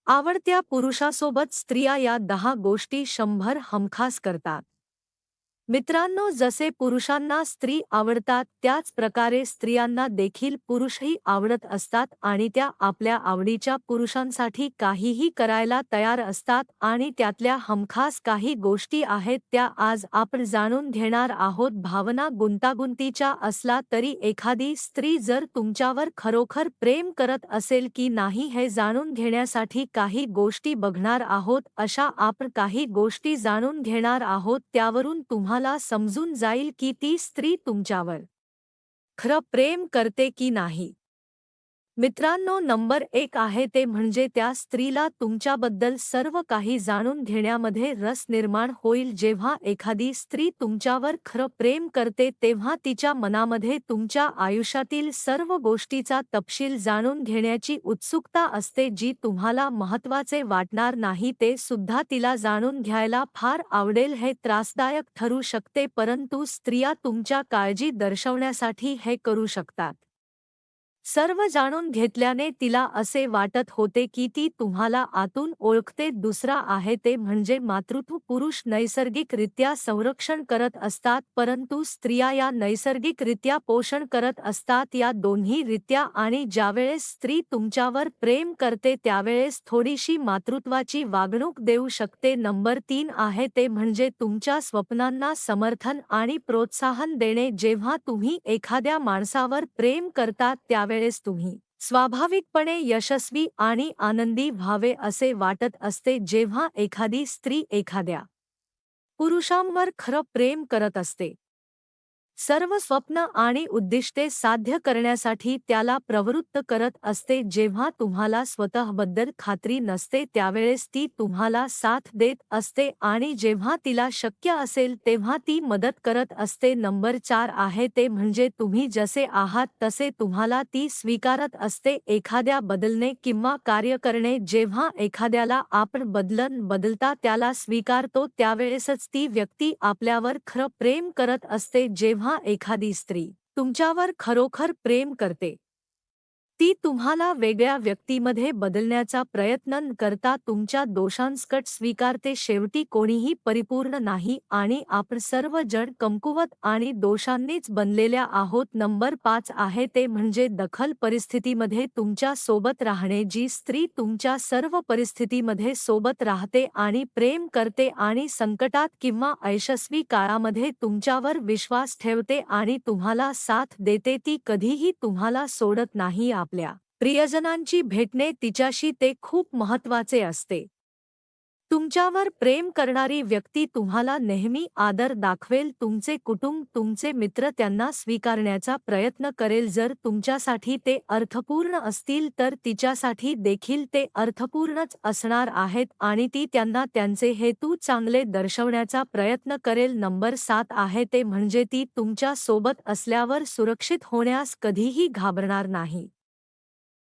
आवडत्या पुरुषासोबत स्त्रिया या 10 गोष्टी 100 हमखास करतात. मित्रांनो, जसे पुरुषांना स्त्री आवडतात त्याच प्रकारे स्त्रियांना देखील पुरुषही आवडत असतात आणि त्या आपल्या आवडीच्या पुरुषांसाठी काहीही करायला तयार असतात आणि त्यातल्या हमखास काही गोष्टी आहेत त्या आज आपण जाणून घेणार आहोत. भावना गुंतागुंतीच्या असला तरी एखादी स्त्री जर तुमच्यावर खरोखर प्रेम करत असेल की नाही हे जाणून घेण्यासाठी काही गोष्टी बघणार आहोत. अशा आपण काही गोष्टी जाणून घेणार आहोत त्यावरून तुम्हाला समजून जाईल की ती स्त्री तुमच्यावर खरं प्रेम करते की नाही. मित्रांनो, नंबर 1 आहे ते म्हणजे त्या स्त्रीला तुमच्याबद्दल सर्व काही जाणून घेण्यामध्ये रस निर्माण होईल. जेव्हा एखादी स्त्री तुमच्यावर खरं प्रेम करते तेव्हा तिच्या मनामध्ये तुमच्या आयुष्यातील सर्व गोष्टीचा तपशील जाणून घेण्याची उत्सुकता असते. जी तुम्हाला महत्त्वाचे वाटणार नाही ते सुद्धा तिला जाणून घ्यायला फार आवडेल. हे त्रासदायक ठरू शकते परंतु स्त्रिया तुमच्या काळजी दर्शवण्यासाठी हे करू शकतात. सर्व जाणून घेतल्याने तिला असे वाटत होते की ती तुम्हाला आतून ओळखते. दुसरा आहे ते म्हणजे मातृत्व. पुरुष नैसर्गिकरित्या संरक्षण करत असतात परंतु स्त्रिया या नैसर्गिकरित्या पोषण करत असतात. या दोन्ही रित्या आणि ज्यावेळेस स्त्री तुमच्यावर प्रेम करते त्यावेळेस थोडीशी मातृत्वाची वागणूक देऊ शकते. नंबर 3 आहे ते म्हणजे तुमच्या स्वप्नांना समर्थन आणि प्रोत्साहन देणे. जेव्हा तुम्ही एखाद्या माणसावर प्रेम करता त्यावेळेस तुम्ही स्वाभाविकपणे यशस्वी आणि आनंदी व्हावे असे वाटत असते. जेव्हा एखादी स्त्री एखाद्या पुरुषांवर खरं प्रेम करत असते, सर्व स्वप्न आणि उद्दिष्टे साध्य करण्यासाठी त्याला प्रवृत्त करत असते. जेव्हा तुम्हाला स्वतःबद्दल खात्री नसते त्यावेळेस ती तुम्हाला साथ देत असते आणि जेव्हा तिला शक्य असेल तेव्हा ती मदत करत असते. नंबर 4 आहे ते म्हणजे तुम्ही जसे आहात तसे तुम्हाला ती स्वीकारत असते. एखाद्या बदलणे किंवा कार्य करणे, जेव्हा एखाद्याला आपण बदलता त्याला स्वीकारतो त्यावेळेसच ती व्यक्ती आपल्यावर खरं प्रेम करत असते. जेव्हा एखादी स्त्री तुमच्यावर खरोखर प्रेम करते ती तुम्हाला वेगळ्या व्यक्तीमध्ये बदलण्याचा प्रयत्न न करता तुमच्या दोषांसकट स्वीकारते. शेवटी कोणीही परिपूर्ण नाही आणि आपण सर्व जण कमकुवत आणि दोषांनीच बनलेल्या आहोत. नंबर 5 आहे ते म्हणजे दखल. परिस्थितीमध्ये तुमच्या सोबत राहणे. जी स्त्री तुमच्या सर्व परिस्थितीमध्ये सोबत राहते आणि प्रेम करते आणि संकटात किंवा अयशस्वी काळामध्ये तुमच्यावर विश्वास ठेवते आणि तुम्हाला साथ देते ती कधीही तुम्हाला सोडत नाही. आपल्या प्रियजनांची भेटणे तिच्याशी ते खूप महत्त्वाचे असते. तुमच्यावर प्रेम करणारी व्यक्ती तुम्हाला नेहमी आदर दाखवेल. तुमचे कुटुंब, तुमचे मित्र त्यांना स्वीकारण्याचा प्रयत्न करेल. जर तुमच्यासाठी ते अर्थपूर्ण असतील तर तिच्यासाठी देखील ते अर्थपूर्णच असणार आहेत आणि ती त्यांना त्यांचे हेतू चांगले दर्शवण्याचा प्रयत्न करेल. नंबर 7 आहे ते म्हणजे ती तुमच्या सोबत असल्यावर सुरक्षित होण्यास कधीही घाबरणार नाही.